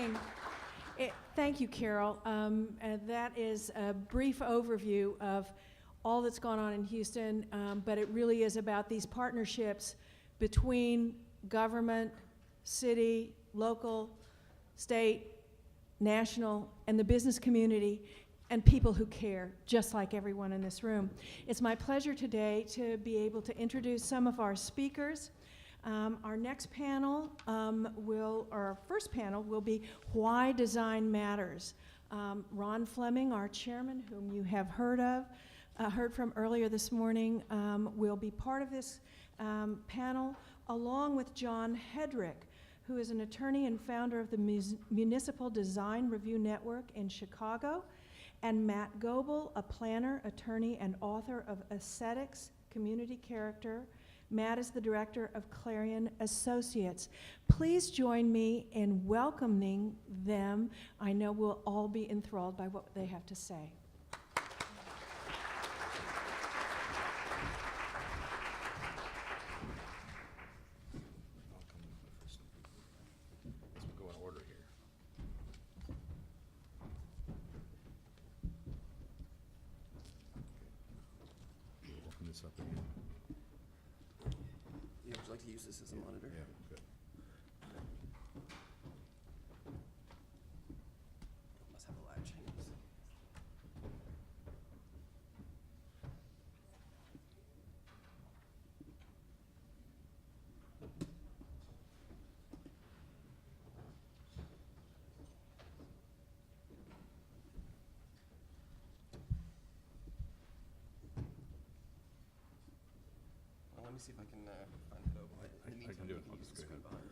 morning. Thank you, Carol. That is a brief overview of all that's gone on in Houston, but it really is about these partnerships between government, city, local, state, national, and the business community, and people who care, just like everyone in this room. It's my pleasure today to be able to introduce some of our speakers. Our next panel our first panel will be Why Design Matters. Ron Fleming, our chairman, whom you have heard from earlier this morning, will be part of this panel, along with John Hedrick, who is an attorney and founder of the Municipal Design Review Network in Chicago, and Matt Goebel, a planner, attorney, and author of Aesthetics, Community Character. Matt is the director of Clarion Associates. Please join me in welcoming them. I know we'll all be enthralled by what they have to say. This as a monitor. Yeah, good. Must have a latch. Well, let me see if I can find it over. I can do it. I'll just go ahead. Behind you.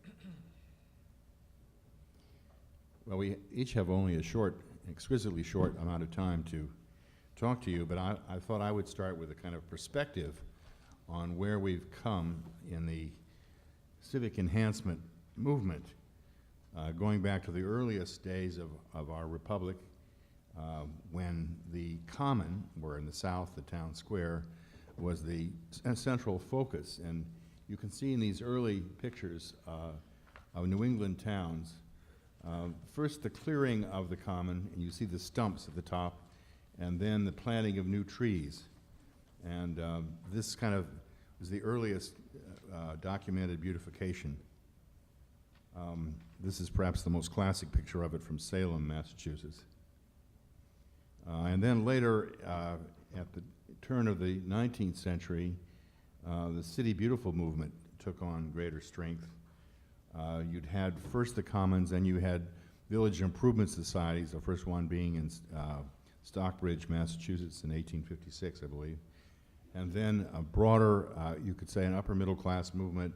Okay, well, we each have only a exquisitely short amount of time to talk to you, but I thought I would start with a kind of perspective on where we've come in the civic enhancement movement, going back to the earliest days of our republic, when the common, where in the south the town square, was the central focus. And you can see in these early pictures of New England towns, first the clearing of the common, and you see the stumps at the top, and then the planting of new trees. And this kind of was the earliest documented beautification. This is perhaps the most classic picture of it from Salem, Massachusetts. And then later, at the turn of the 19th century, the City Beautiful movement took on greater strength. You'd had first the Commons, then you had village improvement societies, the first one being in Stockbridge, Massachusetts in 1856, I believe. And then a broader, you could say an upper middle class movement,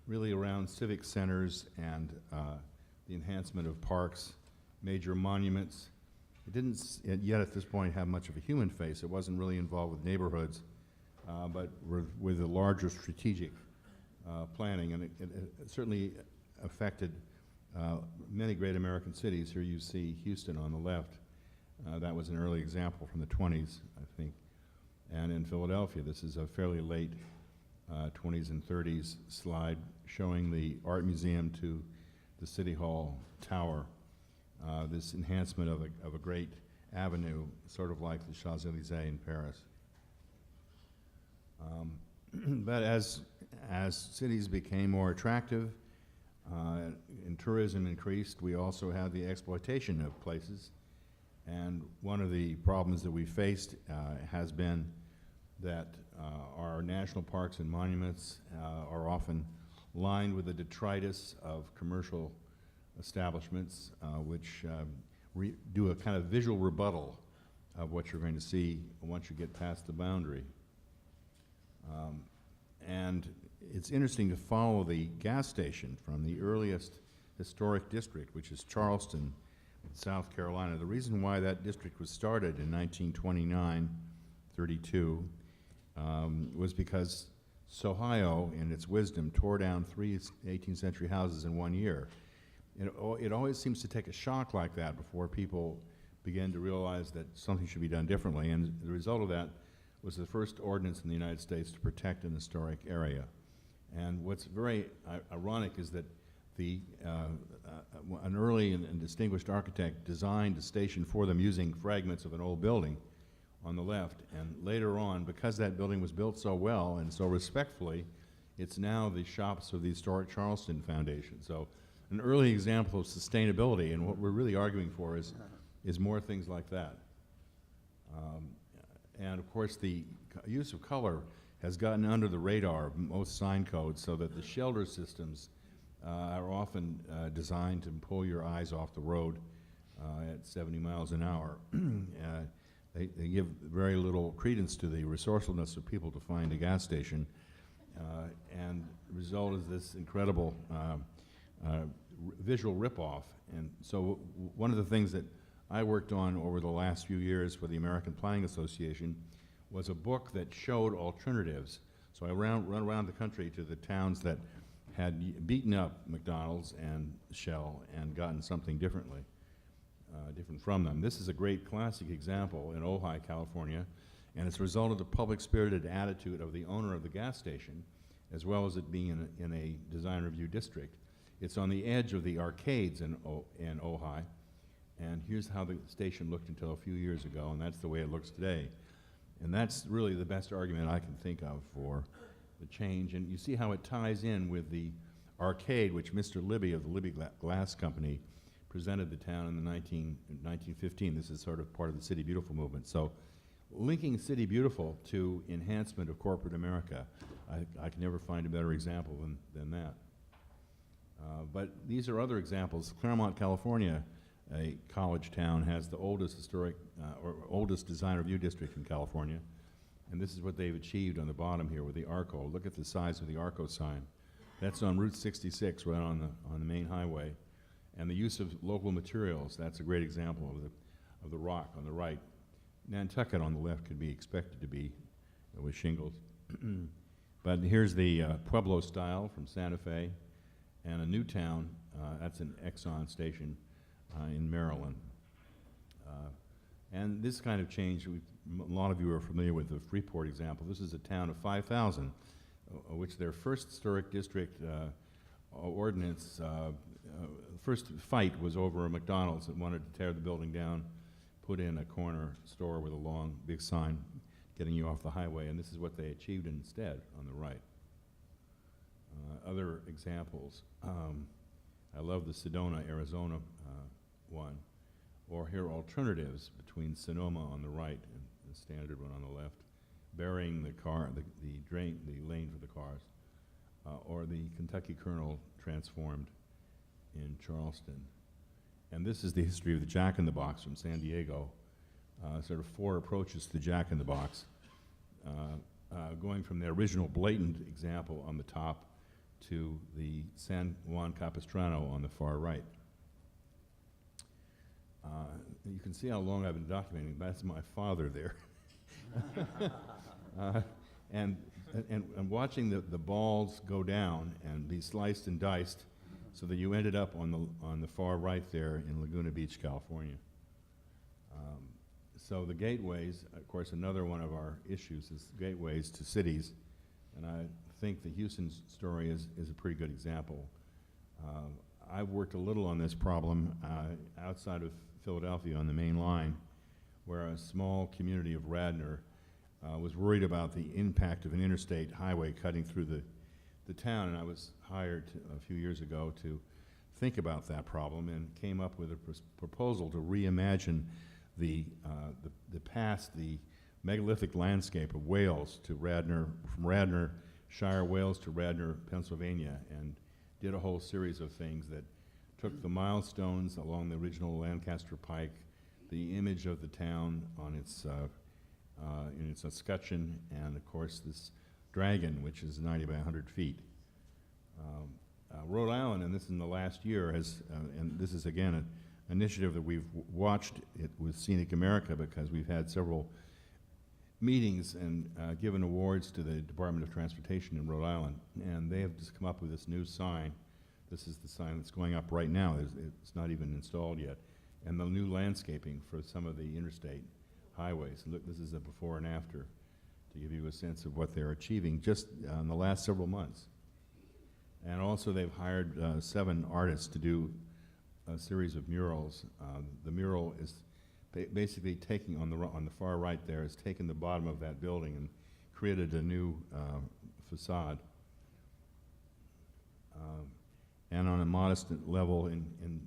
really around civic centers and the enhancement of parks, major monuments. It didn't yet at this point have much of a human face. It wasn't really involved with neighborhoods, but with a larger strategic planning, and it certainly affected many great American cities. Here you see Houston on the left. That was an early example from the 20s, I think. And in Philadelphia, this is a fairly late 20s and 30s slide showing the art museum to the City Hall tower. This enhancement of a great avenue, sort of like the Champs-Élysées in Paris. But as cities became more attractive and tourism increased, we also had the exploitation of places. And one of the problems that we faced has been that our national parks and monuments are often lined with the detritus of commercial establishments, which do a kind of visual rebuttal of what you're going to see once you get past the boundary. And it's interesting to follow the gas station from the earliest historic district, which is Charleston, South Carolina. The reason why that district was started in 1929-32 was because Ohio, in its wisdom, tore down 3 18th century houses in 1 year. It always seems to take a shock like that before people begin to realize that something should be done differently. And the result of that was the first ordinance in the United States to protect an historic area. And what's very ironic is that an early and distinguished architect designed a station for them using fragments of an old building on the left. And later on, because that building was built so well and so respectfully, it's now the shops of the historic Charleston Foundation. So an early example of sustainability, and what we're really arguing for is more things like that. And of course, the use of color has gotten under the radar of most sign codes, so that the shelter systems are often designed to pull your eyes off the road at 70 miles an hour. They give very little credence to the resourcefulness of people to find a gas station, and the result is this incredible visual ripoff. And so one of the things that I worked on over the last few years for the American Planning Association was a book that showed alternatives. So I run around the country to the towns that had beaten up McDonald's and Shell and gotten something different from them. This is a great classic example in Ojai, California, and it's a result of the public-spirited attitude of the owner of the gas station, as well as it being in a design review district. It's on the edge of the arcades in Ojai, and here's how the station looked until a few years ago, and that's the way it looks today. And that's really the best argument I can think of for the change. And you see how it ties in with the arcade, which Mr. Libby of the Libby Glass Company presented the town in 1915. This is sort of part of the City Beautiful movement. So linking City Beautiful to enhancement of corporate America, I can never find a better example than that. But these are other examples. Claremont, California, a college town, has the oldest historic or oldest design review district in California, and this is what they've achieved on the bottom here with the Arco. Look at the size of the Arco sign. That's on Route 66, right on the main highway, and the use of local materials. That's a great example of the rock on the right. Nantucket on the left could be expected to be with shingles, but here's the Pueblo style from Santa Fe, and a new town. That's an Exxon station in Maryland. And this kind of change, a lot of you are familiar with the Freeport example. This is a town of 5,000, which their first historic district ordinance, first fight was over a McDonald's that wanted to tear the building down, put in a corner store with a long, big sign getting you off the highway, and this is what they achieved instead on the right. Other examples, I love the Sedona, Arizona one, or here alternatives between Sonoma on the right and the standard one on the left, burying the lane for the cars, or the Kentucky Colonel transformed in Charleston. And this is the history of the Jack-in-the-Box from San Diego, sort of four approaches to the Jack-in-the-Box, going from the original blatant example on the top to the San Juan Capistrano on the far right. You can see how long I've been documenting. That's my father there. And watching the balls go down and be sliced and diced so that you ended up on the far right there in Laguna Beach, California. So the gateways, of course, another one of our issues is gateways to cities. And I think the Houston story is a pretty good example. I've worked a little on this problem outside of Philadelphia on the main line, where a small community of Radnor was worried about the impact of an interstate highway cutting through the town, and I was hired a few years ago to think about that problem and came up with a proposal to reimagine the past, the megalithic landscape of Wales to Radnor, from Radnor, Shire, Wales to Radnor, Pennsylvania, and did a whole series of things that took the milestones along the original Lancaster Pike, the image of the town on its in its escutcheon, and of course this dragon, which is 90 by 100 feet. Rhode Island, and this in the last year, has, and this is again an initiative that we've watched it with Scenic America, because we've had several meetings and given awards to the Department of Transportation in Rhode Island, and they have just come up with this new sign. This is the sign that's going up right now. It's not even installed yet. And the new landscaping for some of the interstate highways. Look, this is a before and after. to give you a sense of what they're achieving just in the last several months. And also they've hired 7 artists to do a series of murals. The mural is basically taking, on the far right there, is taking the bottom of that building and created a new facade. And on a modest level, in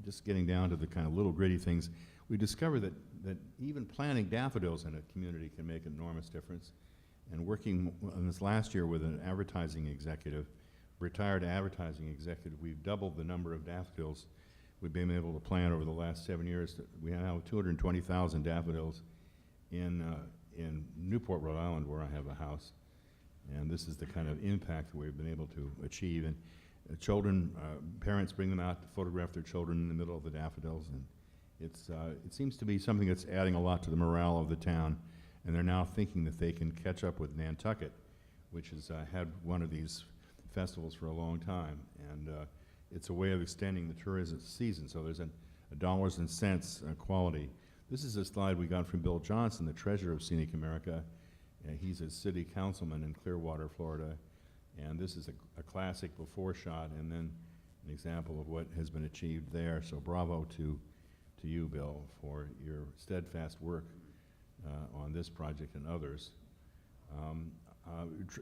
just getting down to the kind of little gritty things, we discovered that even planting daffodils in a community can make an enormous difference. And working on this last year with an advertising executive, retired advertising executive, we've doubled the number of daffodils we've been able to plant over the last 7 years. We have now 220,000 daffodils in Newport, Rhode Island, where I have a house. And this is the kind of impact that we've been able to achieve. And children, parents bring them out to photograph their children in the middle of the daffodils. And it seems to be something that's adding a lot to the morale of the town. And they're now thinking that they can catch up with Nantucket, which has had one of these festivals for a long time. And it's a way of extending the tourism season. So there's a dollars and cents quality. This is a slide we got from Bill Johnson, the treasurer of Scenic America. He's a city councilman in Clearwater, Florida. And this is a classic before shot and then an example of what has been achieved there. So bravo to you, Bill, for your steadfast work on this project and others.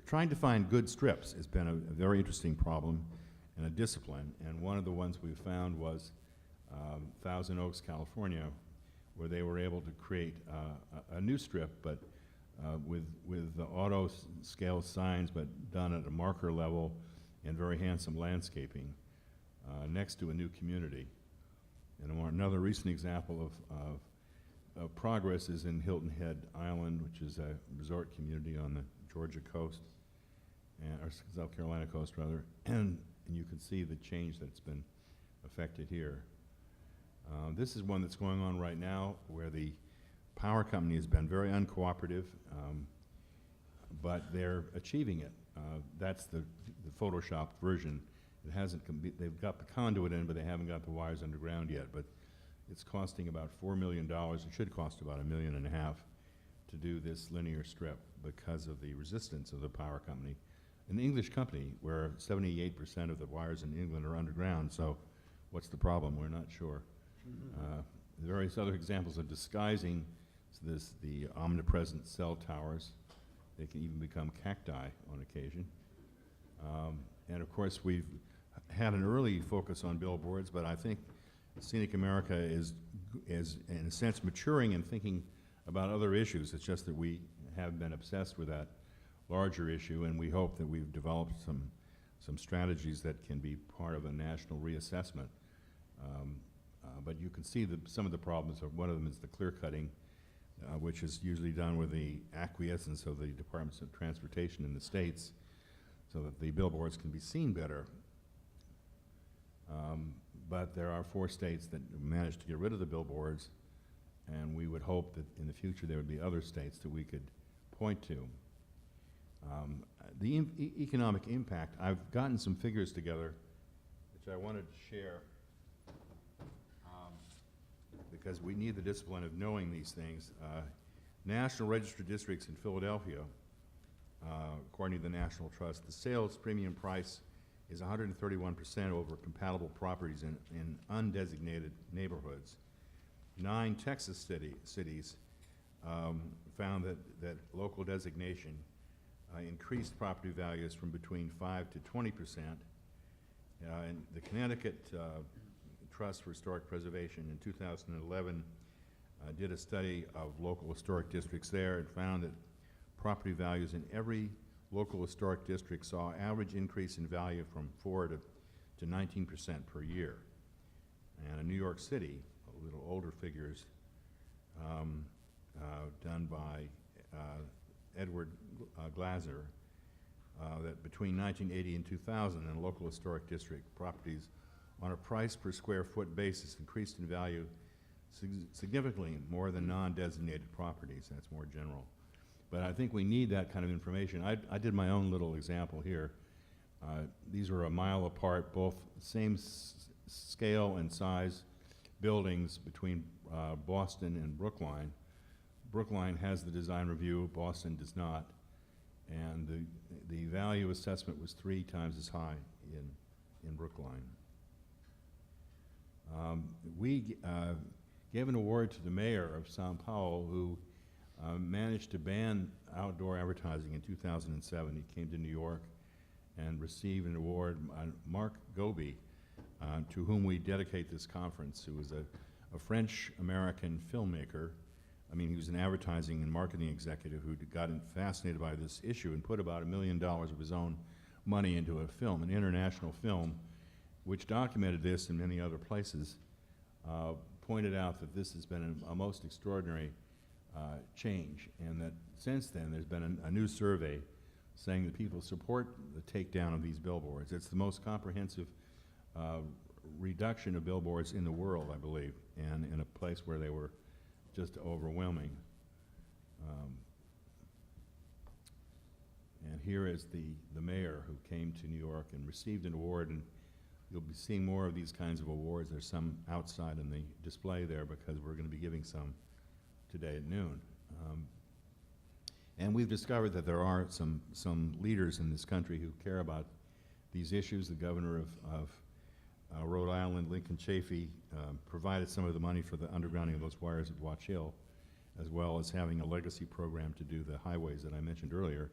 Trying to find good strips has been a very interesting problem and a discipline. And one of the ones we found was Thousand Oaks, California, where they were able to create a new strip, but with the auto scale signs, but done at a marker level and very handsome landscaping next to a new community. And another recent example of progress is in Hilton Head Island, which is a resort community on the Georgia coast, or South Carolina coast rather, and you can see the change that's been affected here. This is one that's going on right now where the power company has been very uncooperative, but they're achieving it. That's the photoshopped version. It hasn't, they've got the conduit in, but they haven't got the wires underground yet. But it's costing about $4 million. It should cost about $1.5 million to do this linear strip because of the resistance of the power company. An English company where 78% of the wires in England are underground, so what's the problem? We're not sure. Various other examples of disguising the omnipresent cell towers. They can even become cacti on occasion. And of course, we've had an early focus on billboards, but I think Scenic America is in a sense maturing and thinking about other issues. It's just that we have been obsessed with that larger issue, and we hope that we've developed some strategies that can be part of a national reassessment. But you can see some of the problems. One of them is the clear cutting, which is usually done with the acquiescence of the Departments of Transportation in the states so that the billboards can be seen better. But there are 4 states that managed to get rid of the billboards, and we would hope that in the future there would be other states that we could point to. The economic impact, I've gotten some figures together which I wanted to share because we need the discipline of knowing these things. National Registered Districts in Philadelphia, according to the National Trust, the sales premium price is 131% over compatible properties in undesignated neighborhoods. 9 Texas cities found that local designation increased property values from between 5 to 20%. And the Connecticut Trust for Historic Preservation in 2011 did a study of local historic districts there and found that property values in every local historic district saw average increase in value from 4 to 19% per year. And in New York City, a little older figures done by Edward Glaser, that between 1980 and 2000 in local historic district, properties on a price per square foot basis increased in value significantly more than non-designated properties. That's more general. But I think we need that kind of information. I did my own little example here. These are a mile apart, both same scale and size buildings between Boston and Brookline. Brookline has the design review, Boston does not, and the value assessment was 3 times as high in Brookline. We gave an award to the mayor of Sao Paulo, who managed to ban outdoor advertising in 2007. He came to New York and received an award. Mark Goebel, to whom we dedicate this conference, who was a French-American filmmaker. I mean, he was an advertising and marketing executive who got fascinated by this issue and put about $1 million of his own money into a film, an international film, which documented this in many other places, pointed out that this has been a most extraordinary change, and that since then there's been a new survey saying that people support the takedown of these billboards. It's the most comprehensive reduction of billboards in the world, I believe, and in a place where they were just overwhelming. And here is the mayor who came to New York and received an award, and you'll be seeing more of these kinds of awards. There's some outside in the display there because we're going to be giving some today at noon. And we've discovered that there are some leaders in this country who care about these issues. The governor of Rhode Island, Lincoln Chafee, provided some of the money for the undergrounding of those wires at Watch Hill, as well as having a legacy program to do the highways that I mentioned earlier.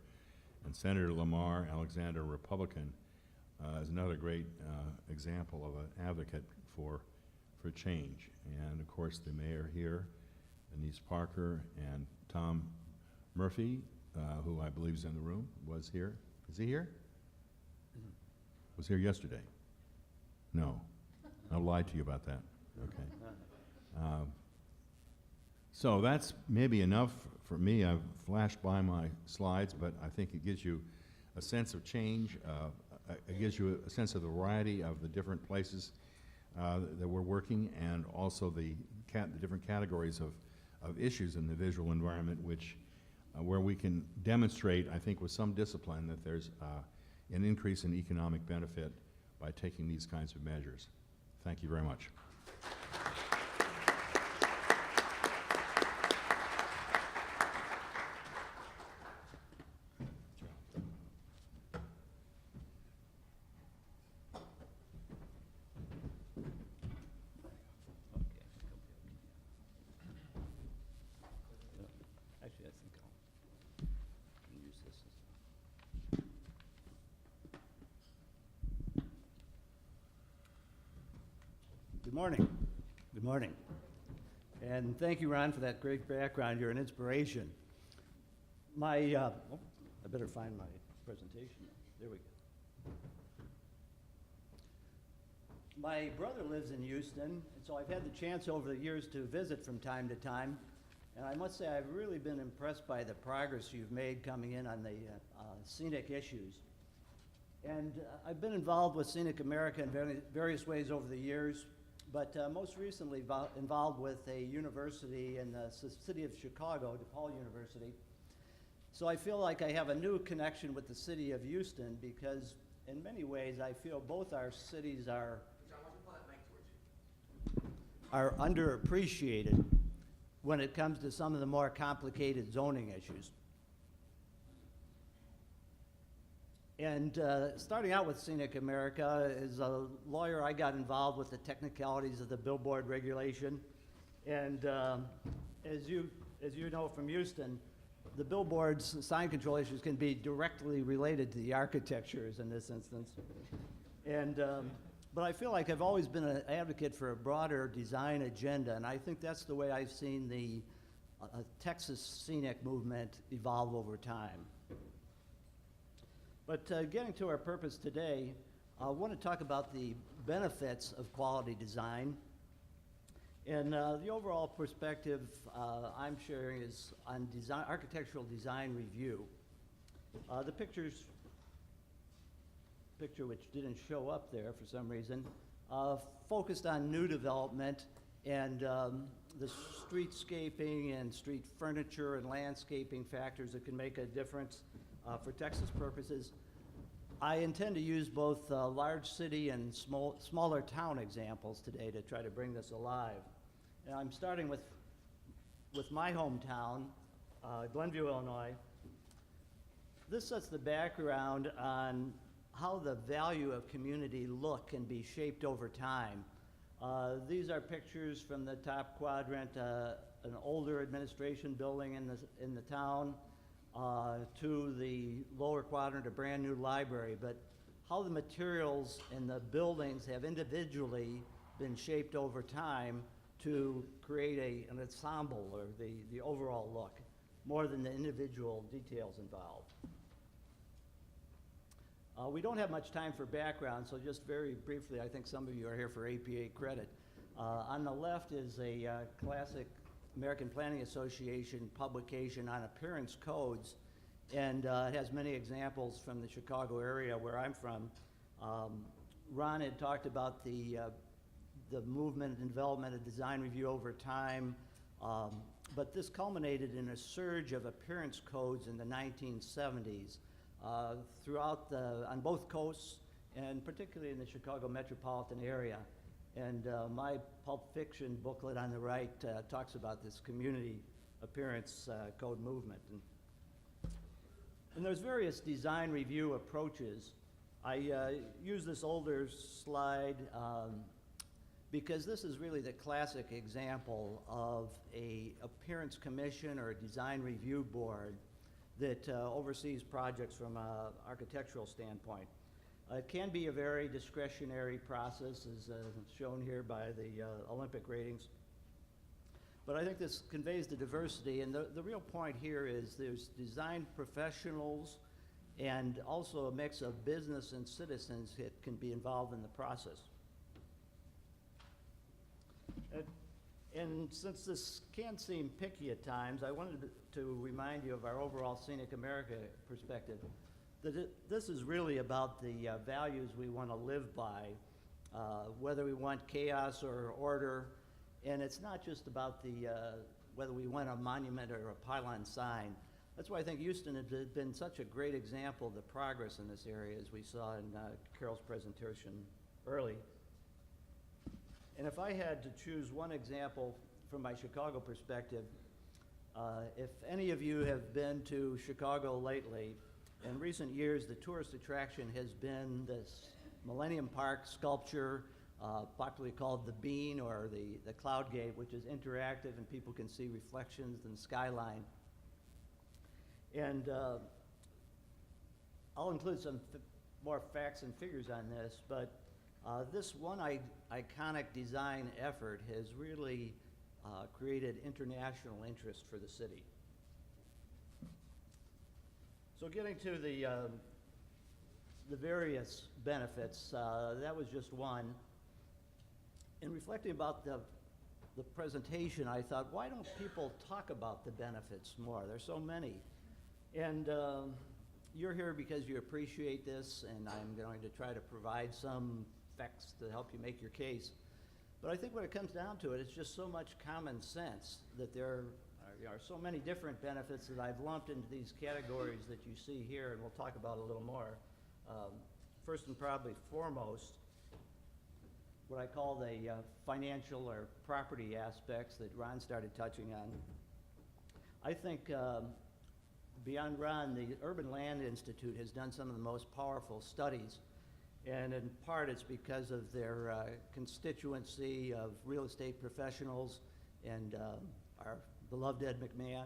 And Senator Lamar Alexander, Republican, is another great example of an advocate for change. And of course the mayor here, Denise Parker, and Tom Murphy, who I believe is in the room, was here. Is he here? Was here yesterday? No. I'll lie to you about that. Okay. So that's maybe enough for me. I've flashed by my slides, but I think it gives you a sense of change. It gives you a sense of the variety of the different places that we're working, and also the different categories of issues in the visual environment, which where we can demonstrate, I think with some discipline, that there's an increase in economic benefit by taking these kinds of measures. Thank you very much. Actually, I think I'll use this as Good morning. Good morning. And thank you, Ron, for that great background. You're an inspiration. I better find my presentation. There we go. My brother lives in Houston, and so I've had the chance over the years to visit from time to time. And I must say I've really been impressed by the progress you've made coming in on the scenic issues. And I've been involved with Scenic America in various ways over the years, but most recently involved with a university in the city of Chicago, DePaul University. So I feel like I have a new connection with the city of Houston because in many ways I feel both our cities are underappreciated when it comes to some of the more complicated zoning issues. And starting out with Scenic America, as a lawyer, I got involved with the technicalities of the billboard regulation. And as you know from Houston, the billboards sign control issues can be directly related to the architectures in this instance. And but I feel like I've always been an advocate for a broader design agenda, and I think that's the way I've seen the Texas scenic movement evolve over time. But getting to our purpose today, I want to talk about the benefits of quality design. And the overall perspective I'm sharing is on architectural design review. The picture which didn't show up there for some reason, focused on new development and the streetscaping and street furniture and landscaping factors that can make a difference for Texas purposes. I intend to use both large city and smaller town examples today to try to bring this alive. And I'm starting with with my hometown, Glenview, Illinois. This sets the background on how the value of community look can be shaped over time. These are pictures from the top quadrant, an older administration building in the town, to the lower quadrant, a brand new library. But how the materials and the buildings have individually been shaped over time to create an ensemble or the overall look, more than the individual details involved. We don't have much time for background, so just very briefly, I think some of you are here for APA credit. On the left is a classic American Planning Association publication on appearance codes, and it has many examples from the Chicago area where I'm from. Ron had talked about the movement and development of design review over time, but this culminated in a surge of appearance codes in the 1970s. On both coasts, and particularly in the Chicago metropolitan area. And my Pulp Fiction booklet on the right talks about this community appearance code movement. And there's various design review approaches. I use this older slide because this is really the classic example of a appearance commission or a design review board that oversees projects from an architectural standpoint. It can be a very discretionary process, as shown here by the Olympic ratings. But I think this conveys the diversity, and the real point here is there's design professionals and also a mix of business and citizens that can be involved in the process. And since this can seem picky at times, I wanted to remind you of our overall Scenic America perspective. That this is really about the values we want to live by, whether we want chaos or order, and it's not just about whether we want a monument or a pylon sign. That's why I think Houston has been such a great example of the progress in this area, as we saw in Carol's presentation early. And if I had to choose one example from my Chicago perspective, if any of you have been to Chicago lately, in recent years the tourist attraction has been this Millennium Park sculpture, popularly called the Bean or the Cloud Gate, which is interactive and people can see reflections in the skyline. And I'll include some more facts and figures on this, but this one iconic design effort has really created international interest for the city. So getting to the various benefits, that was just one. In reflecting about the presentation, I thought, why don't people talk about the benefits more? There's so many. And you're here because you appreciate this, and I'm going to try to provide some facts to help you make your case. But I think when it comes down to it, it's just so much common sense that there are so many different benefits that I've lumped into these categories that you see here, and we'll talk about a little more. First and probably foremost, what I call the financial or property aspects that Ron started touching on. I think beyond Ron, the Urban Land Institute has done some of the most powerful studies, and in part it's because of their constituency of real estate professionals and our beloved Ed McMahon,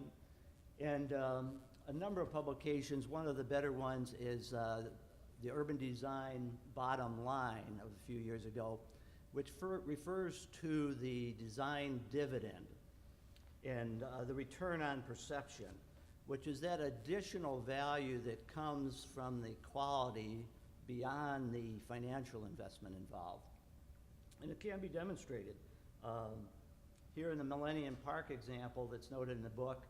and a number of publications. One of the better ones is the Urban Design Bottom Line of a few years ago, which refers to the design dividend and the return on perception, which is that additional value that comes from the quality beyond the financial investment involved. And it can be demonstrated. Here in the Millennium Park example that's noted in the book,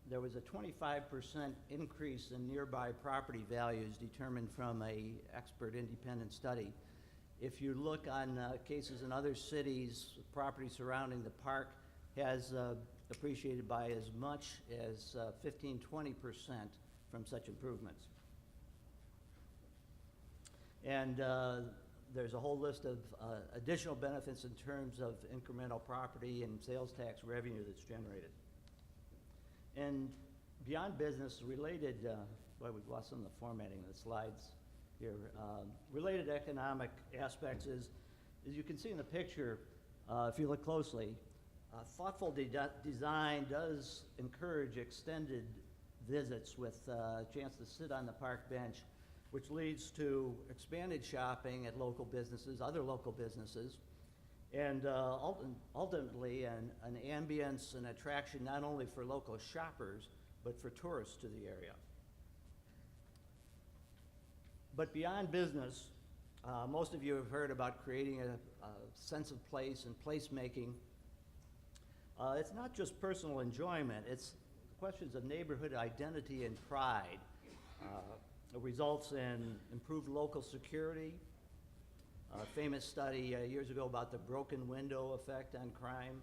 there was a 25% increase in nearby property values determined from an expert independent study. If you look on cases in other cities, property surrounding the park has appreciated by as much as 15–20% from such improvements. And there's a whole list of additional benefits in terms of incremental property and sales tax revenue that's generated. And beyond business, related, well, we've lost some of the formatting of the slides here. Related economic aspects is, as you can see in the picture, if you look closely, thoughtful design does encourage extended visits with a chance to sit on the park bench, which leads to expanded shopping at local businesses, other local businesses, and ultimately an ambience and attraction not only for local shoppers, but for tourists to the area. But beyond business, most of you have heard about creating a sense of place and placemaking. It's not just personal enjoyment, it's questions of neighborhood identity and pride. It results in improved local security. A famous study years ago about the broken window effect on crime.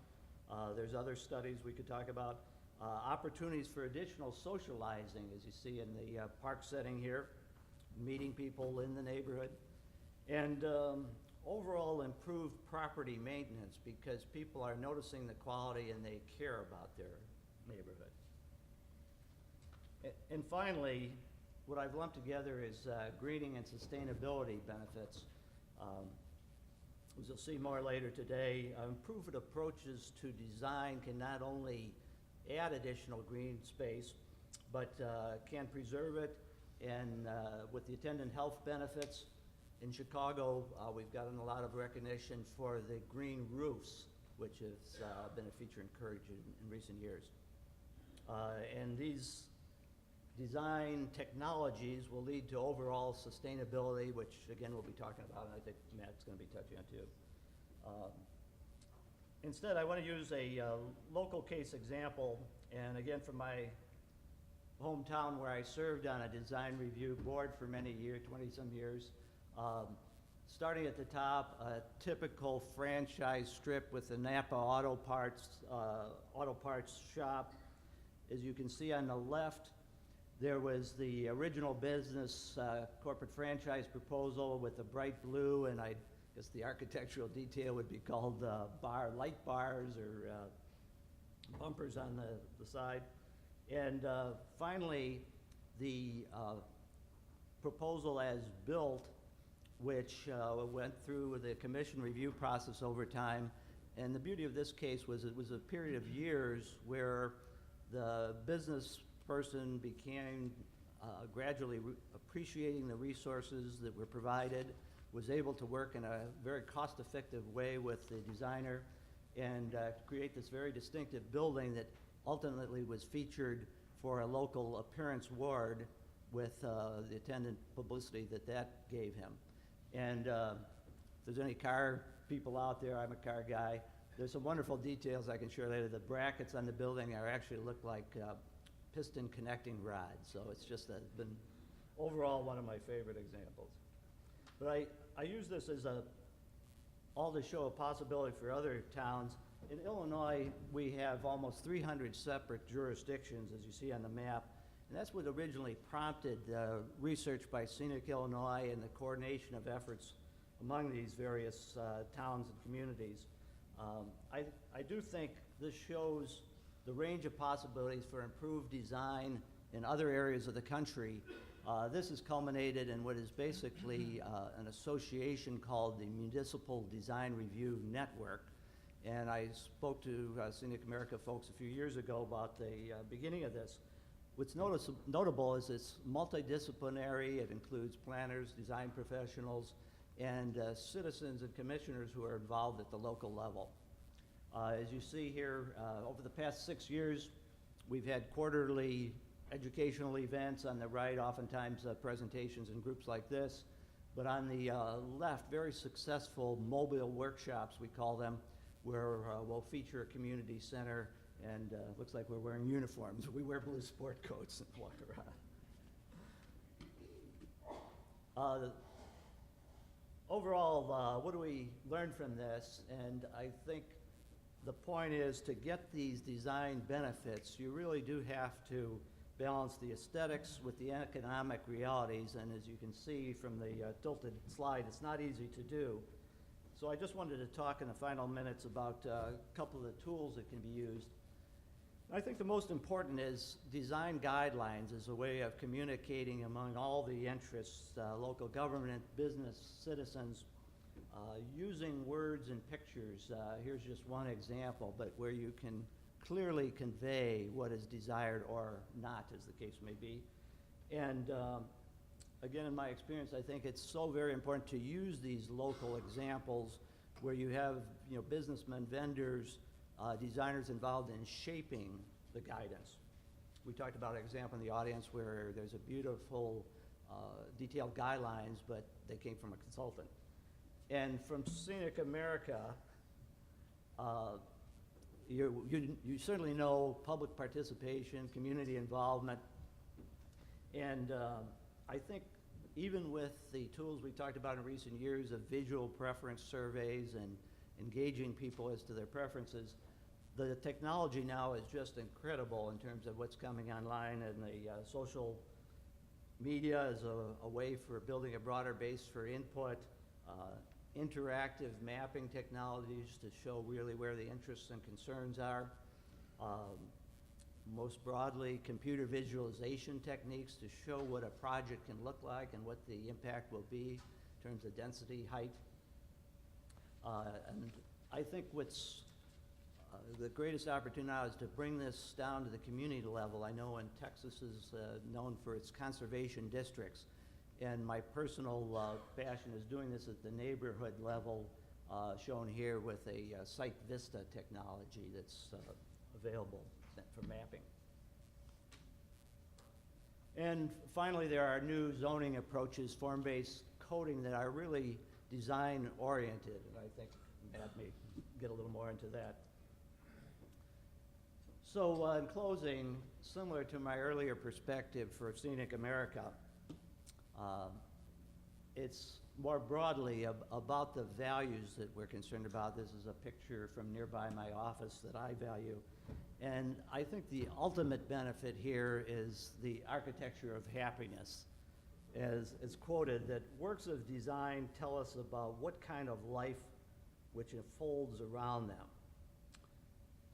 There's other studies we could talk about. Opportunities for additional socializing, as you see in the park setting here, meeting people in the neighborhood. And overall improved property maintenance because people are noticing the quality and they care about their neighborhood. And finally, what I've lumped together is greening and sustainability benefits. As you'll see more later today, improved approaches to design can not only add additional green space, but can preserve it, and with the attendant health benefits. In Chicago, we've gotten a lot of recognition for the green roofs, which has been a feature encouraged in recent years. And these design technologies will lead to overall sustainability, which again we'll be talking about, and I think Matt's going to be touching on too. Instead, I want to use a local case example, and again from my hometown where I served on a design review board for many years, 20-some years. Starting at the top, a typical franchise strip with the Napa Auto Parts shop. As you can see on the left, there was the original business corporate franchise proposal with the bright blue, and I guess the architectural detail would be called light bars or bumpers on the side. And finally, the proposal as built, which went through the commission review process over time. And the beauty of this case was it was a period of years where the business person became gradually appreciating the resources that were provided, was able to work in a very cost-effective way with the designer, and create this very distinctive building that ultimately was featured for a local appearance ward with the attendant publicity that gave him. And if there's any car people out there, I'm a car guy. There's some wonderful details I can share later. The brackets on the building actually look like piston connecting rods. So it's just been overall one of my favorite examples. But I use this as all to show a possibility for other towns. In Illinois, we have almost 300 separate jurisdictions, as you see on the map. And that's what originally prompted research by Scenic Illinois and the coordination of efforts among these various towns and communities. I do think this shows the range of possibilities for improved design in other areas of the country. This has culminated in what is basically an association called the Municipal Design Review Network. And I spoke to Scenic America folks a few years ago about the beginning of this. What's notable is it's multidisciplinary. It includes planners, design professionals, and citizens and commissioners who are involved at the local level. As you see here, over the past 6 years, we've had quarterly educational events on the right, oftentimes presentations in groups like this. But on the left, very successful mobile workshops, we call them, where we'll feature a community center, and looks like we're wearing uniforms. We wear blue sport coats and walk around. Overall, what do we learn from this? And I think the point is to get these design benefits, you really do have to balance the aesthetics with the economic realities, and as you can see from the tilted slide, it's not easy to do. So I just wanted to talk in the final minutes about a couple of the tools that can be used. I think the most important is design guidelines as a way of communicating among all the interests, local government, business, citizens, using words and pictures. Here's just one example, but where you can clearly convey what is desired or not, as the case may be. And again, in my experience, I think it's so very important to use these local examples where you have, you know, businessmen, vendors, designers involved in shaping the guidance. We talked about an example in the audience where there's a beautiful detailed guidelines, but they came from a consultant. And from Scenic America, you certainly know public participation, community involvement, and I think even with the tools we talked about in recent years of visual preference surveys and engaging people as to their preferences, the technology now is just incredible in terms of what's coming online, and the social media is a way for building a broader base for input, interactive mapping technologies to show really where the interests and concerns are. Most broadly, computer visualization techniques to show what a project can look like and what the impact will be in terms of density, height. And I think what's the greatest opportunity now is to bring this down to the community level. I know in Texas is known for its conservation districts, and my personal passion is doing this at the neighborhood level, shown here with a Site Vista technology that's available for mapping. And finally, there are new zoning approaches, form-based coding, that are really design-oriented, and I think Matt may get a little more into that. So in closing, similar to my earlier perspective for Scenic America, it's more broadly about the values that we're concerned about. This is a picture from nearby my office that I value. And I think the ultimate benefit here is the architecture of happiness. As it's quoted, that works of design tell us about what kind of life which unfolds around them.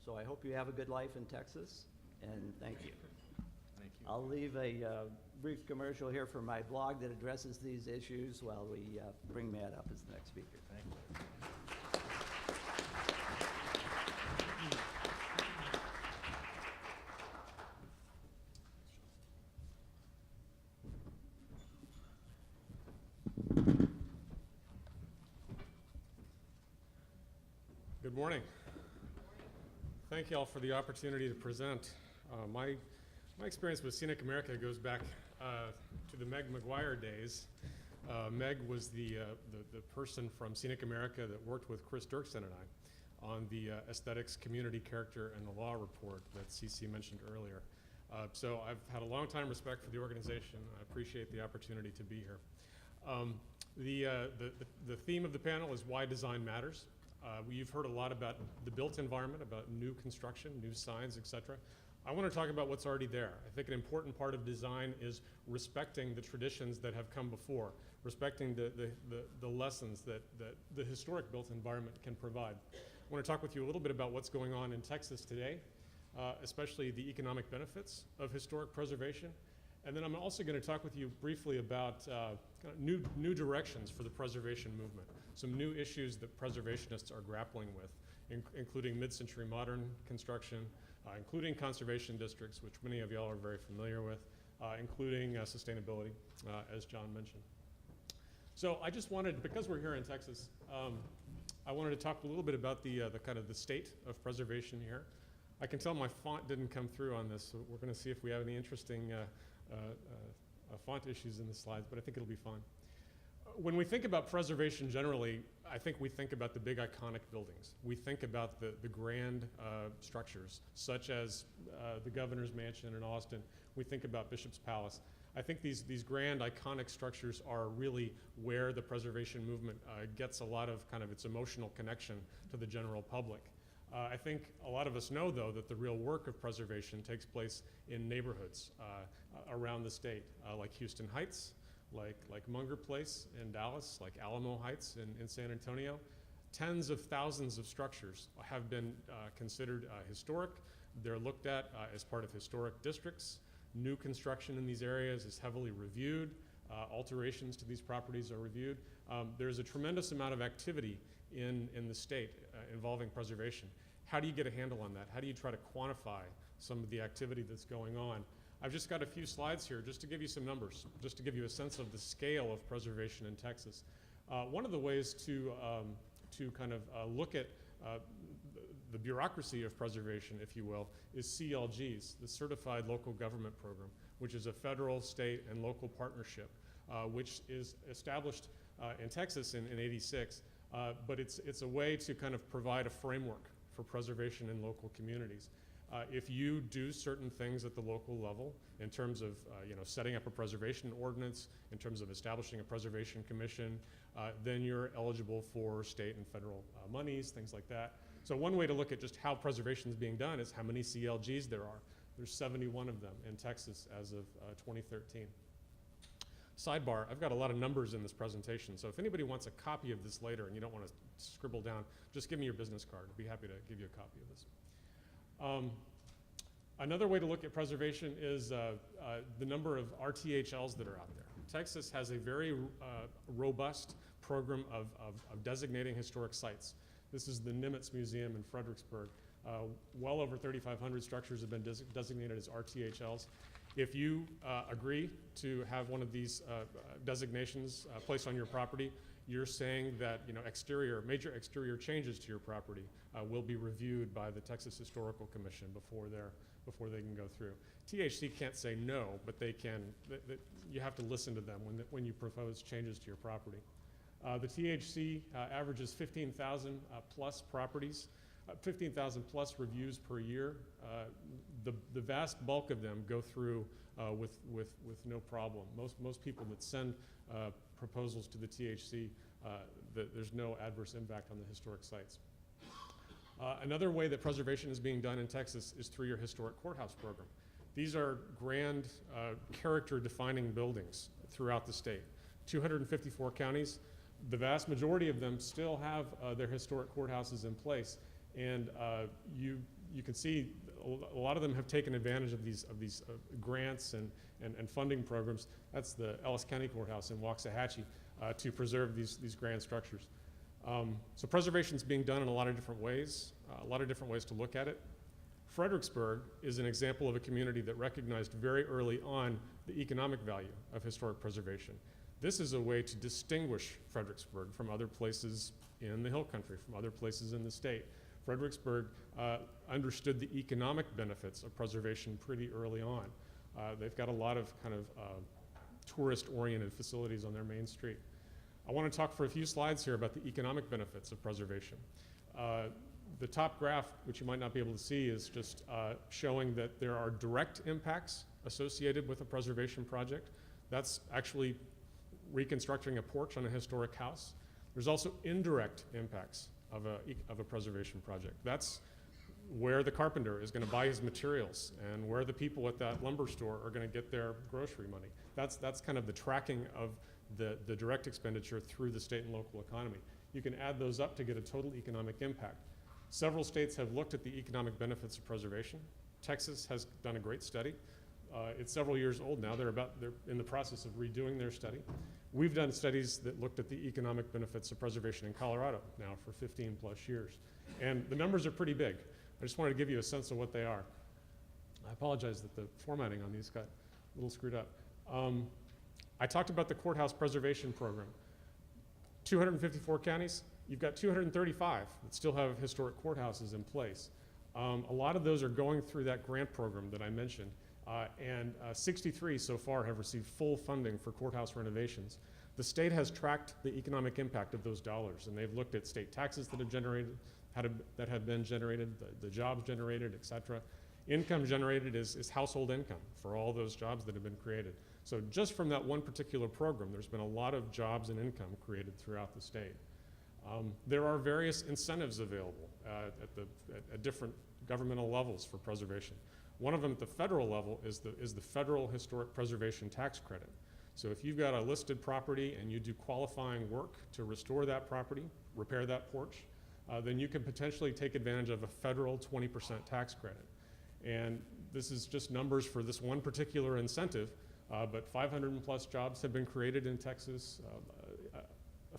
So I hope you have a good life in Texas, and thank you. Thank you. I'll leave a brief commercial here for my blog that addresses these issues while we bring Matt up as the next speaker. Thank you. Good morning. Thank you all for the opportunity to present. My experience with Scenic America goes back to the Meg McGuire days. Meg was the person from Scenic America that worked with Chris Dirksen and I on the aesthetics, community character, and the law report that CC mentioned earlier. So I've had a long time respect for the organization. I appreciate the opportunity to be here. The theme of the panel is why design matters. You've heard a lot about the built environment, about new construction, new signs, etc. I want to talk about what's already there. I think an important part of design is respecting the traditions that have come before, respecting the lessons that the historic built environment can provide. I want to talk with you a little bit about what's going on in Texas today, especially the economic benefits of historic preservation. And then I'm also going to talk with you briefly about kind of new directions for the preservation movement, some new issues that preservationists are grappling with, including mid-century modern construction, including conservation districts, which many of y'all are very familiar with, including sustainability, as John mentioned. So I just wanted, because we're here in Texas, I wanted to talk a little bit about the kind of the state of preservation here. I can tell my font didn't come through on this, so we're going to see if we have any interesting font issues in the slides, but I think it'll be fine. When we think about preservation generally, I think we think about the big iconic buildings. We think about the grand structures, such as the Governor's Mansion in Austin. We think about Bishop's Palace. I think these grand iconic structures are really where the preservation movement gets a lot of kind of its emotional connection to the general public. I think a lot of us know, though, that the real work of preservation takes place in neighborhoods around the state, like Houston Heights, like Munger Place in Dallas, like Alamo Heights in San Antonio. Tens of thousands of structures have been considered historic. They're looked at as part of historic districts. New construction in these areas is heavily reviewed. Alterations to these properties are reviewed. There's a tremendous amount of activity in the state involving preservation. How do you get a handle on that? How do you try to quantify some of the activity that's going on? I've just got a few slides here just to give you some numbers, just to give you a sense of the scale of preservation in Texas. One of the ways to kind of look at the bureaucracy of preservation, if you will, is CLGs, the Certified Local Government Program, which is a federal, state, and local partnership, which is established in Texas in '86. But it's a way to kind of provide a framework for preservation in local communities. If you do certain things at the local level in terms of setting up a preservation ordinance, in terms of establishing a preservation commission, then you're eligible for state and federal monies, things like that. So one way to look at just how preservation is being done is how many CLGs there are. There's 71 of them in Texas as of 2013. Sidebar, I've got a lot of numbers in this presentation, so if anybody wants a copy of this later and you don't want to scribble down, just give me your business card. I'd be happy to give you a copy of this. Another way to look at preservation is the number of RTHLs that are out there. Texas has a very robust program of designating historic sites. This is the Nimitz Museum in Fredericksburg. Well over 3,500 structures have been designated as RTHLs. If you agree to have one of these designations placed on your property, you're saying that major exterior changes to your property will be reviewed by the Texas Historical Commission before they can go through. THC can't say no, but they can. You have to listen to them when you propose changes to your property. The THC averages 15,000 plus properties, 15,000 plus reviews per year. The vast bulk of them go through with no problem. Most people that send proposals to the THC, there's no adverse impact on the historic sites. Another way that preservation is being done in Texas is through your historic courthouse program. These are grand character-defining buildings throughout the state. 254 counties. The vast majority of them still have their historic courthouses in place, and you can see a lot of them have taken advantage of these grants and funding programs. That's the Ellis County Courthouse in Waxahachie to preserve these grand structures. So preservation is being done in a lot of different ways to look at it. Fredericksburg is an example of a community that recognized very early on the economic value of historic preservation. This is a way to distinguish Fredericksburg from other places in the Hill Country, from other places in the state. Fredericksburg understood the economic benefits of preservation pretty early on. They've got a lot of kind of tourist-oriented facilities on their main street. I want to talk for a few slides here about the economic benefits of preservation. The top graph, which you might not be able to see, is just showing that there are direct impacts associated with a preservation project. That's actually reconstructing a porch on a historic house. There's also indirect impacts of a preservation project. That's where the carpenter is going to buy his materials and where the people at that lumber store are going to get their grocery money. That's kind of the tracking of the direct expenditure through the state and local economy. You can add those up to get a total economic impact. Several states have looked at the economic benefits of preservation. Texas has done a great study. It's several years old now. They're in the process of redoing their study. We've done studies that looked at the economic benefits of preservation in Colorado now for 15 plus years. And the numbers are pretty big. I just wanted to give you a sense of what they are. I apologize that the formatting on these got a little screwed up. I talked about the courthouse preservation program. 254 counties, you've got 235 that still have historic courthouses in place. A lot of those are going through that grant program that I mentioned. And 63 so far have received full funding for courthouse renovations. The state has tracked the economic impact of those dollars, and they've looked at state taxes that have been generated, the jobs generated, et cetera. Income generated is household income for all those jobs that have been created. So just from that one particular program, there's been a lot of jobs and income created throughout the state. There are various incentives available at different governmental levels for preservation. One of them at the federal level is the Federal Historic Preservation Tax Credit. So if you've got a listed property and you do qualifying work to restore that property, repair that porch, then you can potentially take advantage of a federal 20% tax credit. And this is just numbers for this one particular incentive, but 500 plus jobs have been created in Texas.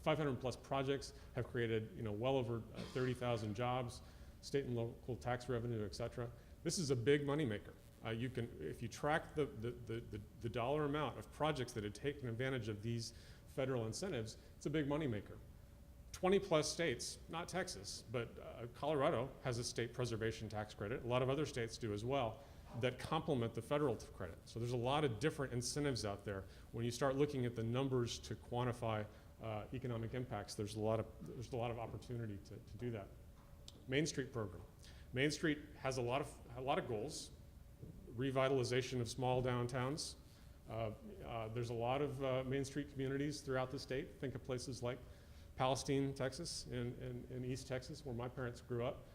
500 plus projects have created, well over 30,000 jobs, state and local tax revenue, et cetera. This is a big moneymaker. If you track the dollar amount of projects that have taken advantage of these federal incentives, it's a big moneymaker. 20 plus states, not Texas, but Colorado has a state preservation tax credit. A lot of other states do as well, that complement the federal credit. So there's a lot of different incentives out there. When you start looking at the numbers to quantify economic impacts, there's a lot of opportunity to do that. Main Street program. Main Street has a lot of goals. Revitalization of small downtowns. There's a lot of Main Street communities throughout the state. Think of places like Palestine, Texas, and East Texas, where my parents grew up.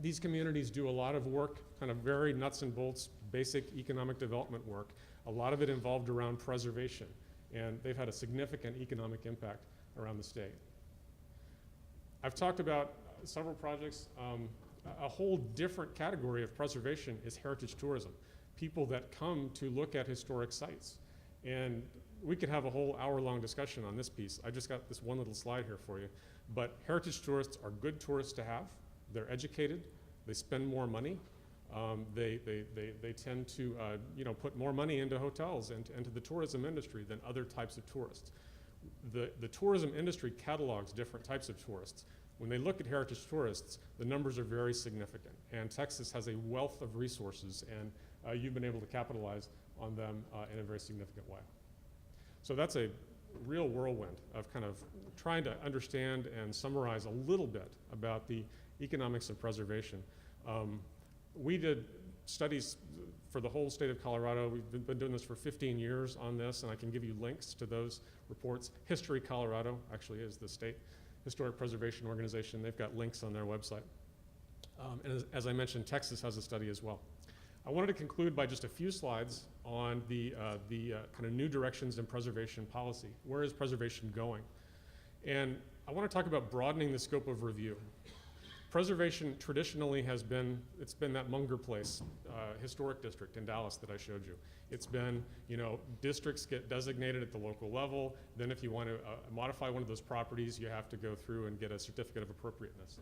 These communities do a lot of work, kind of very nuts and bolts, basic economic development work. A lot of it involved around preservation, and they've had a significant economic impact around the state. I've talked about several projects. A whole different category of preservation is heritage tourism. People that come to look at historic sites. And we could have a whole hour-long discussion on this piece. I just got this one little slide here for you. But heritage tourists are good tourists to have. They're educated. They spend more money. They tend to put more money into hotels and into the tourism industry than other types of tourists. The tourism industry catalogs different types of tourists. When they look at heritage tourists, the numbers are very significant. And Texas has a wealth of resources, and you've been able to capitalize on them in a very significant way. So that's a real whirlwind of kind of trying to understand and summarize a little bit about the economics of preservation. We did studies for the whole state of Colorado. We've been doing this for 15 years on this, and I can give you links to those reports. History Colorado actually is the state historic preservation organization. They've got links on their website. And as I mentioned, Texas has a study as well. I wanted to conclude by just a few slides on the kind of new directions in preservation policy. Where is preservation going? And I want to talk about broadening the scope of review. Preservation traditionally has been, it's been that Munger Place historic district in Dallas that I showed you. It's been, districts get designated at the local level. Then if you want to modify one of those properties, you have to go through and get a certificate of appropriateness.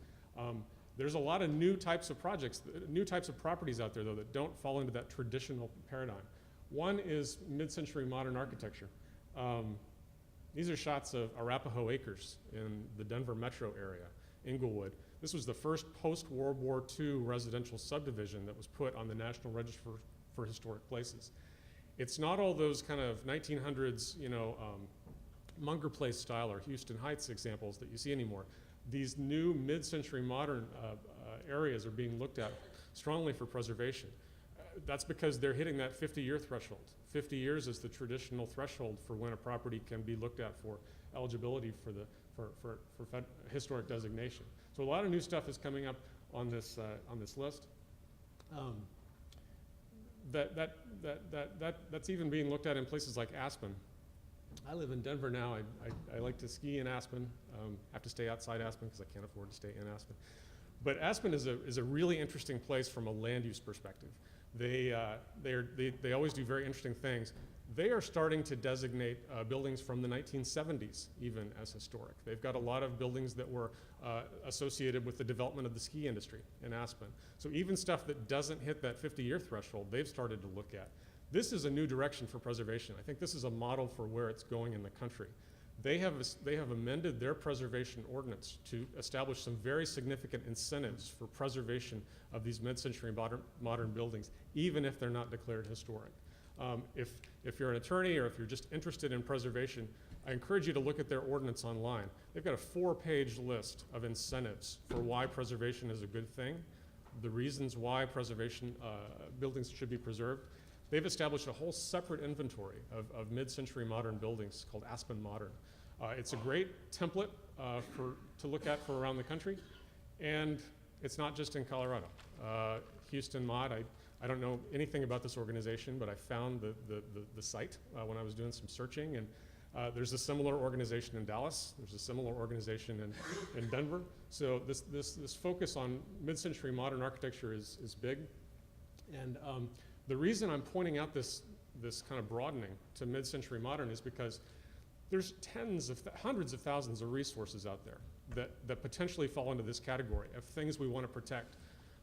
There's a lot of new types of projects, new types of properties out there, though, that don't fall into that traditional paradigm. One is mid-century modern architecture. These are shots of Arapahoe Acres in the Denver metro area, Inglewood. This was the first post-World War II residential subdivision that was put on the National Register for Historic Places. It's not all those kind of 1900s, Munger Place style or Houston Heights examples that you see anymore. These new mid-century modern areas are being looked at strongly for preservation. That's because they're hitting that 50-year threshold. 50 years is the traditional threshold for when a property can be looked at for eligibility for historic designation. So a lot of new stuff is coming up on this list. That's even being looked at in places like Aspen. I live in Denver now. I like to ski in Aspen. Have to stay outside Aspen because I can't afford to stay in Aspen. But Aspen is a really interesting place from a land use perspective. They always do very interesting things. They are starting to designate buildings from the 1970s even as historic. They've got a lot of buildings that were associated with the development of the ski industry in Aspen. So even stuff that doesn't hit that 50-year threshold, they've started to look at. This is a new direction for preservation. I think this is a model for where it's going in the country. They have amended their preservation ordinance to establish some very significant incentives for preservation of these mid-century modern buildings, even if they're not declared historic. If you're an attorney or if you're just interested in preservation, I encourage you to look at their ordinance online. They've got a 4-page list of incentives for why preservation is a good thing, the reasons why preservation buildings should be preserved. They've established a whole separate inventory of mid-century modern buildings called Aspen Modern. It's a great template to look at for around the country. And it's not just in Colorado. Houston Mod, I don't know anything about this organization, but I found the site when I was doing some searching. And there's a similar organization in Dallas. There's a similar organization in Denver. So this focus on mid-century modern architecture is big. And the reason I'm pointing out this kind of broadening to mid-century modern is because there's hundreds of thousands of resources out there that potentially fall into this category of things we want to protect.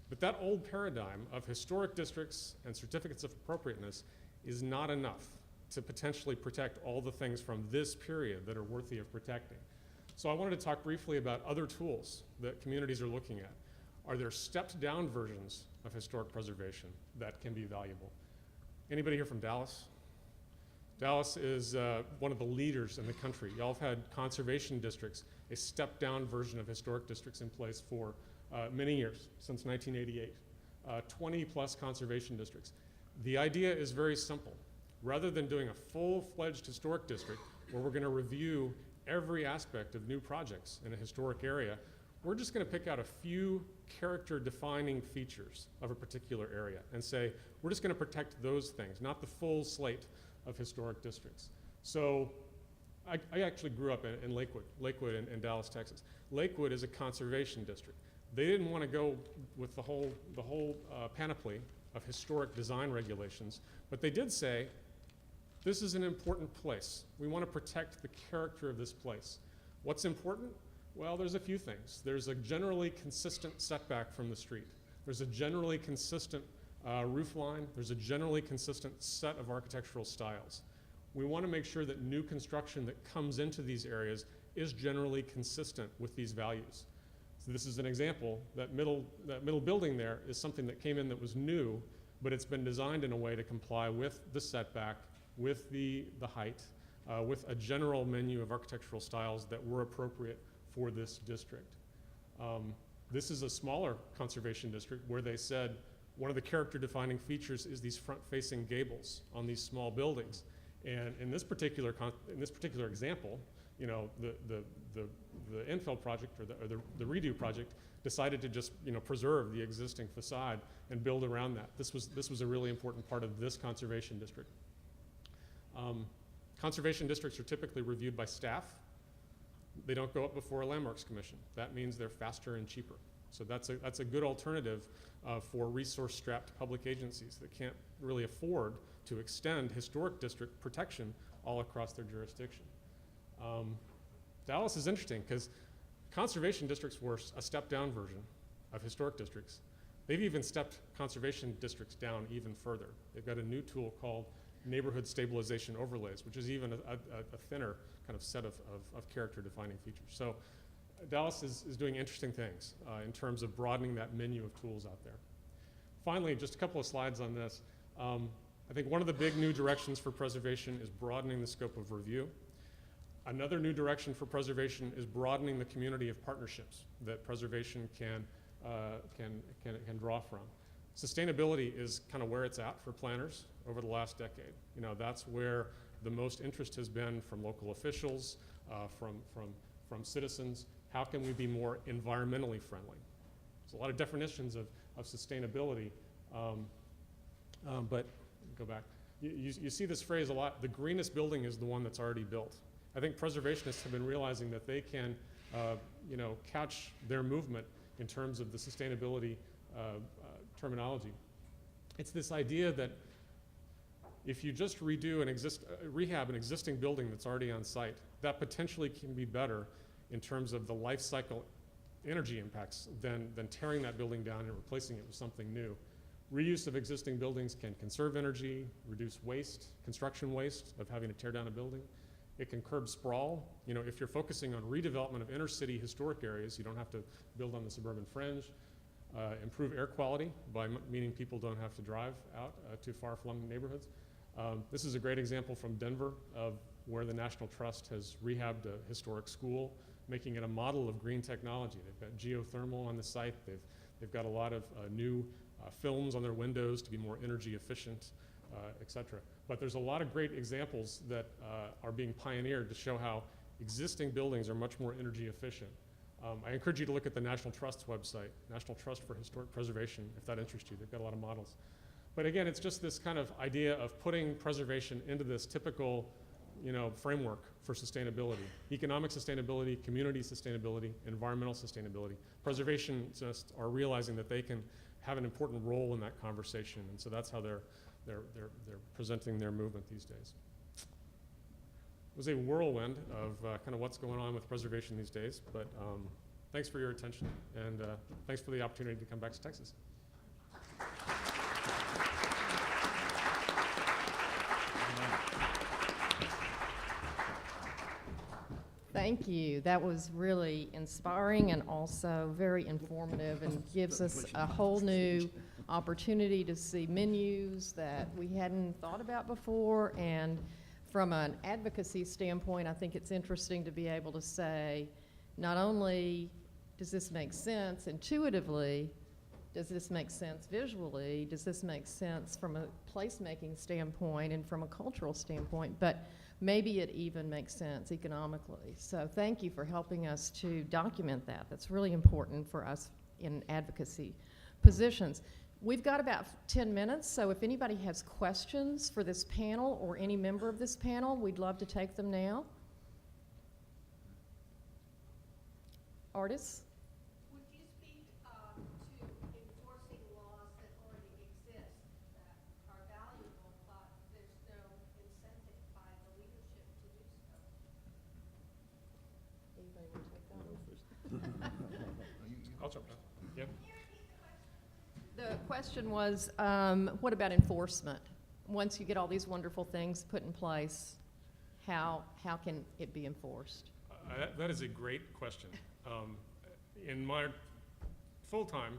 But that old paradigm of historic districts and certificates of appropriateness is not enough to potentially protect all the things from this period that are worthy of protecting. So I wanted to talk briefly about other tools that communities are looking at. Are there stepped down versions of historic preservation that can be valuable? Anybody here from Dallas? Dallas is one of the leaders in the country. Y'all have had conservation districts, a stepped down version of historic districts in place for many years, since 1988. 20 plus conservation districts. The idea is very simple. Rather than doing a full-fledged historic district where we're going to review every aspect of new projects in a historic area, we're just going to pick out a few character-defining features of a particular area and say, we're just going to protect those things, not the full slate of historic districts. So I actually grew up in Lakewood in Dallas, Texas. Lakewood is a conservation district. They didn't want to go with the whole panoply of historic design regulations, but they did say, this is an important place. We want to protect the character of this place. What's important? Well, there's a few things. There's a generally consistent setback from the street. There's a generally consistent roof line. There's a generally consistent set of architectural styles. We want to make sure that new construction that comes into these areas is generally consistent with these values. So this is an example. That middle building there is something that came in that was new, but it's been designed in a way to comply with the setback, with the height, with a general menu of architectural styles that were appropriate for this district. This is a smaller conservation district where they said one of the character-defining features is these front-facing gables on these small buildings. And in this particular example, you know, the infill project or the redo project decided to just, you know, preserve the existing facade and build around that. This was a really important part of this conservation district. Conservation districts are typically reviewed by staff. They don't go up before a landmarks commission. That means they're faster and cheaper. So that's a good alternative for resource-strapped public agencies that can't really afford to extend historic district protection all across their jurisdiction. Dallas is interesting because conservation districts were a step-down version of historic districts. They've even stepped conservation districts down even further. They've got a new tool called neighborhood stabilization overlays, which is even a thinner kind of set of character-defining features. So Dallas is doing interesting things in terms of broadening that menu of tools out there. Finally, just a couple of slides on this. I think one of the big new directions for preservation is broadening the scope of review. Another new direction for preservation is broadening the community of partnerships that preservation can draw from. Sustainability is kind of where it's at for planners over the last decade. You know, that's where the most interest has been from local officials, from citizens. How can we be more environmentally friendly? There's a lot of definitions of sustainability, but go back. You see this phrase a lot, the greenest building is the one that's already built. I think preservationists have been realizing that they can you know, catch their movement in terms of the sustainability terminology. It's this idea that if you just rehab an existing building that's already on site, that potentially can be better in terms of the life cycle energy impacts than tearing that building down and replacing it with something new. Reuse of existing buildings can conserve energy, reduce waste, construction waste of having to tear down a building. It can curb sprawl. You know, if you're focusing on redevelopment of inner city historic areas, you don't have to build on the suburban fringe. Improve air quality by meaning people don't have to drive out to far-flung neighborhoods. This is a great example from Denver of where the National Trust has rehabbed a historic school, making it a model of green technology. They've got geothermal on the site. They've got a lot of new films on their windows to be more energy efficient, et cetera. But there's a lot of great examples that are being pioneered to show how existing buildings are much more energy efficient. I encourage you to look at the National Trust's website, National Trust for Historic Preservation, if that interests you. They've got a lot of models. But again, it's just this kind of idea of putting preservation into this typical, framework for sustainability. Economic sustainability, community sustainability, environmental sustainability. Preservationists are realizing that they can have an important role in that conversation, and so that's how they're presenting their movement these days. It was a whirlwind of kind of what's going on with preservation these days, but thanks for your attention, and thanks for the opportunity to come back to Texas. Thank you. That was really inspiring and also very informative, and gives us a whole new opportunity to see menus that we hadn't thought about before. And from an advocacy standpoint, I think it's interesting to be able to say, not only does this make sense intuitively, does this make sense visually, does this make sense from a placemaking standpoint and from a cultural standpoint, but maybe it even makes sense economically. So thank you for helping us to document that. That's really important for us in advocacy positions. We've got about 10 minutes, so if anybody has questions for this panel or any member of this panel, we'd love to take them now. Artists? Would you speak to enforcing laws that already exist that are valuable, but there's no incentive by the leadership to do so? Anybody want to take that one? I'll jump in. Yeah. The question was, what about enforcement? Once you get all these wonderful things put in place, how can it be enforced? That is a great question. In my full-time,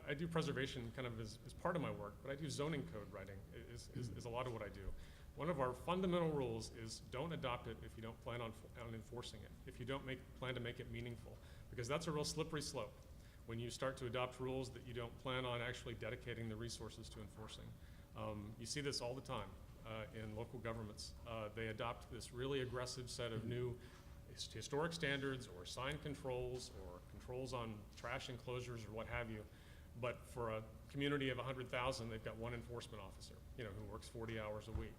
I do preservation kind of as part of my work, but I do zoning code writing is a lot of what I do. One of our fundamental rules is don't adopt it if you don't plan on enforcing it, if you don't plan to make it meaningful, because that's a real slippery slope when you start to adopt rules that you don't plan on actually dedicating the resources to enforcing. You see this all the time in local governments. They adopt this really aggressive set of new historic standards or sign controls or controls on trash enclosures or what have you, but for a community of 100,000, they've got one enforcement officer, who works 40 hours a week.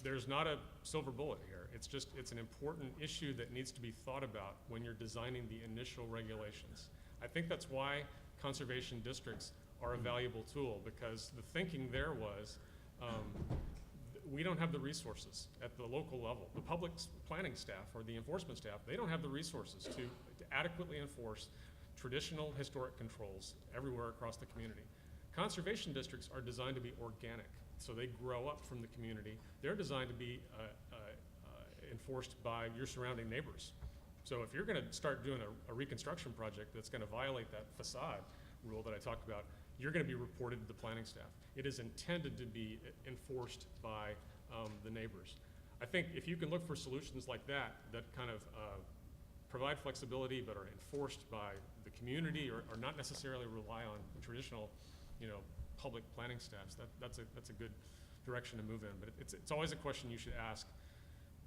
There's not a silver bullet here. It's an important issue that needs to be thought about when you're designing the initial regulations. I think that's why conservation districts are a valuable tool, because the thinking there was, we don't have the resources at the local level. The public planning staff or the enforcement staff, they don't have the resources to adequately enforce traditional historic controls everywhere across the community. Conservation districts are designed to be organic, so they grow up from the community. They're designed to be enforced by your surrounding neighbors. So if you're going to start doing a reconstruction project that's going to violate that facade rule that I talked about, you're going to be reported to the planning staff. It is intended to be enforced by the neighbors. I think if you can look for solutions like that kind of provide flexibility but are enforced by the community or not necessarily rely on the traditional, public planning staffs, that's a good direction to move in. But it's always a question you should ask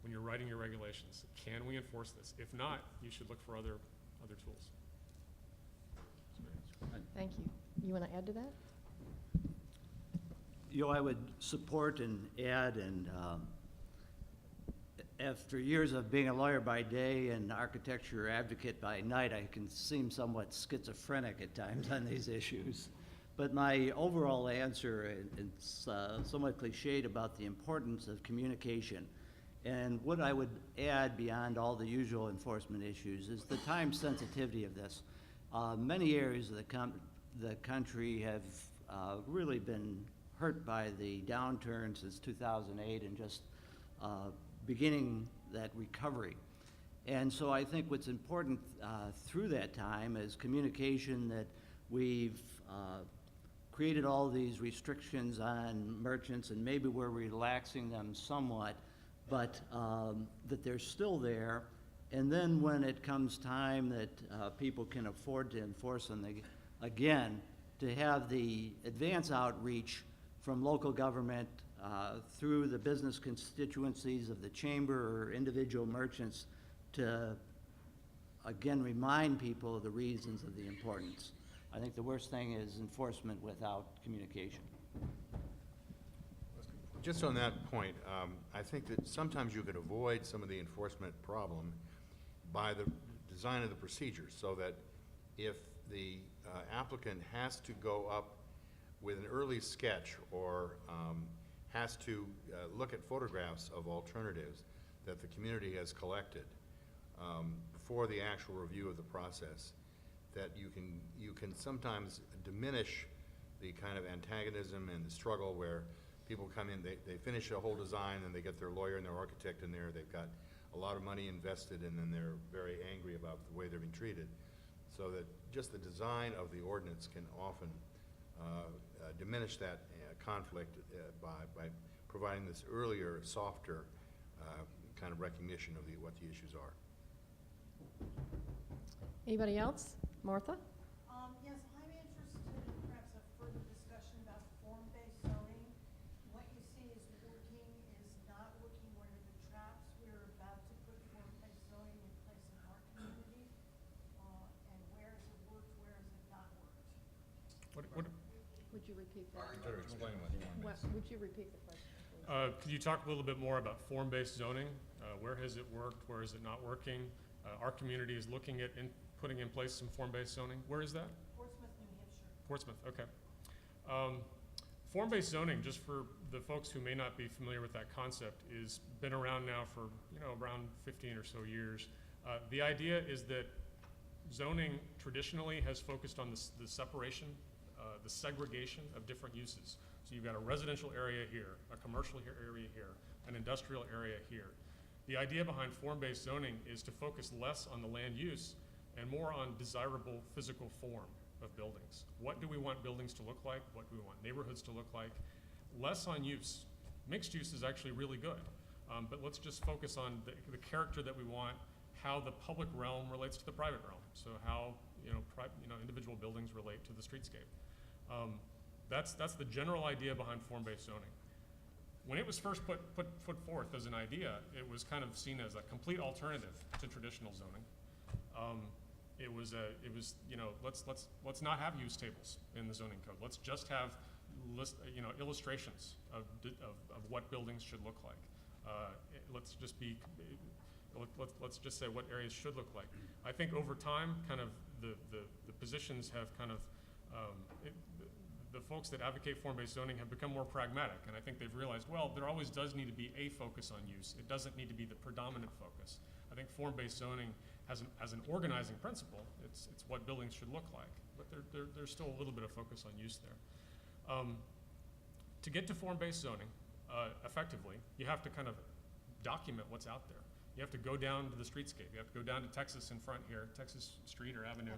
when you're writing your regulations. Can we enforce this? If not, you should look for other tools. Thank you. You want to add to that? I would support and add, and after years of being a lawyer by day and architecture advocate by night, I can seem somewhat schizophrenic at times on these issues. But my overall answer, it's somewhat cliched about the importance of communication. And what I would add beyond all the usual enforcement issues is the time sensitivity of this. Many areas of the country have really been hurt by the downturn since 2008 and just beginning that recovery. And so I think what's important through that time is communication, that we've created all these restrictions on merchants, and maybe we're relaxing them somewhat, but that they're still there. And then when it comes time that people can afford to enforce them again, to have the advance outreach from local government, through the business constituencies of the chamber or individual merchants to, again, remind people of the reasons of the importance. I think the worst thing is enforcement without communication. Just on that point, I think that sometimes you could avoid some of the enforcement problem by the design of the procedures, so that if the applicant has to go up with an early sketch or has to look at photographs of alternatives that the community has collected before the actual review of the process, that you can sometimes diminish the kind of antagonism and the struggle where people come in, they finish a whole design and they get their lawyer and their architect in there, they've got a lot of money invested, and then they're very angry about the way they're being treated. So that just the design of the ordinance can often diminish that conflict by providing this earlier, softer kind of recognition of what the issues are. Anybody else? Martha? Yes, I'm interested in perhaps a further discussion about form-based zoning. What you see is working, is not working. What are the traps? We're about to put form-based zoning in place in our community. And where has it worked, where has it not worked? Would you repeat that? Would you repeat the question, please? Could you talk a little bit more about form-based zoning? Where has it worked? Where is it not working? Our community is looking at putting in place some form-based zoning. Where is that? Portsmouth, New Hampshire. Portsmouth, okay. Form-based zoning, just for the folks who may not be familiar with that concept, is been around now for around 15 or so years. The idea is that zoning traditionally has focused on the separation, the segregation of different uses. So you've got a residential area here, a commercial area here, an industrial area here. The idea behind form-based zoning is to focus less on the land use and more on desirable physical form of buildings. What do we want buildings to look like? What do we want neighborhoods to look like? Less on use. Mixed use is actually really good, but let's just focus on the character that we want, how the public realm relates to the private realm. So how individual buildings relate to the streetscape. That's the general idea behind form-based zoning. When it was first put forth as an idea, it was kind of seen as a complete alternative to traditional zoning. Let's not have use tables in the zoning code. Let's just have illustrations of what buildings should look like. Let's just say what areas should look like. I think over time, kind of the positions have kind of the folks that advocate form-based zoning have become more pragmatic, and I think they've realized, well, there always does need to be a focus on use. It doesn't need to be the predominant focus. I think form-based zoning as an organizing principle, it's what buildings should look like, but there's still a little bit of focus on use there. To get to form-based zoning effectively, you have to kind of document what's out there. You have to go down to the streetscape. You have to go down to Texas in front here, Texas Street or Avenue,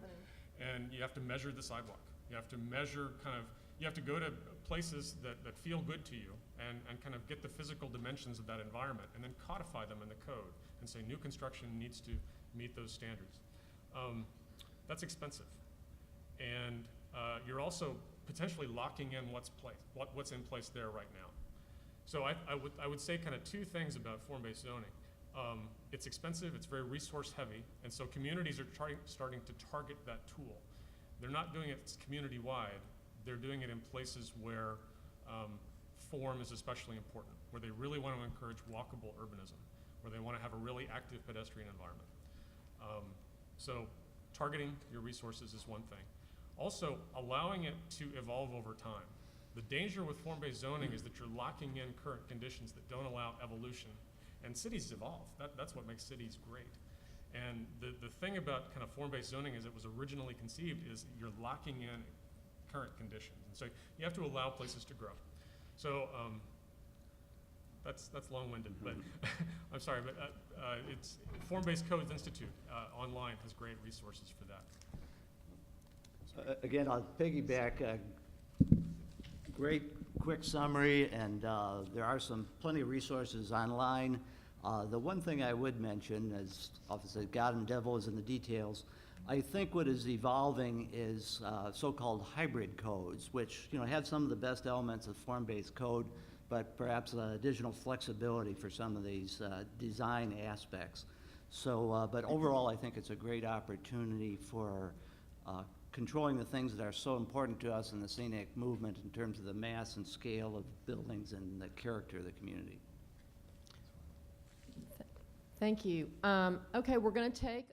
and you have to measure the sidewalk. You have to measure you have to go to places that feel good to you and kind of get the physical dimensions of that environment and then codify them in the code and say new construction needs to meet those standards. That's expensive. And you're also potentially locking in what's in place there right now. So I would say kind of two things about form-based zoning. It's expensive, it's very resource heavy, and so communities are starting to target that tool. They're not doing it community-wide, they're doing it in places where form is especially important, where they really want to encourage walkable urbanism, where they want to have a really active pedestrian environment. So targeting your resources is one thing. Also, allowing it to evolve over time. The danger with form-based zoning is that you're locking in current conditions that don't allow evolution. And cities evolve. That's what makes cities great. And the thing about kind of form-based zoning as it was originally conceived is you're locking in current conditions. And so you have to allow places to grow. So that's long-winded, but I'm sorry, but it's Form-Based Codes Institute online has great resources for that. Again, I'll piggyback. Great quick summary, and there are plenty of resources online. The one thing I would mention, as often said, God and devil is in the details. I think what is evolving is so-called hybrid codes, which have some of the best elements of form-based code, but perhaps additional flexibility for some of these design aspects. So, but overall, I think it's a great opportunity for controlling the things that are so important to us in the scenic movement in terms of the mass and scale of buildings and the character of the community. Thank you. Okay, we're going to take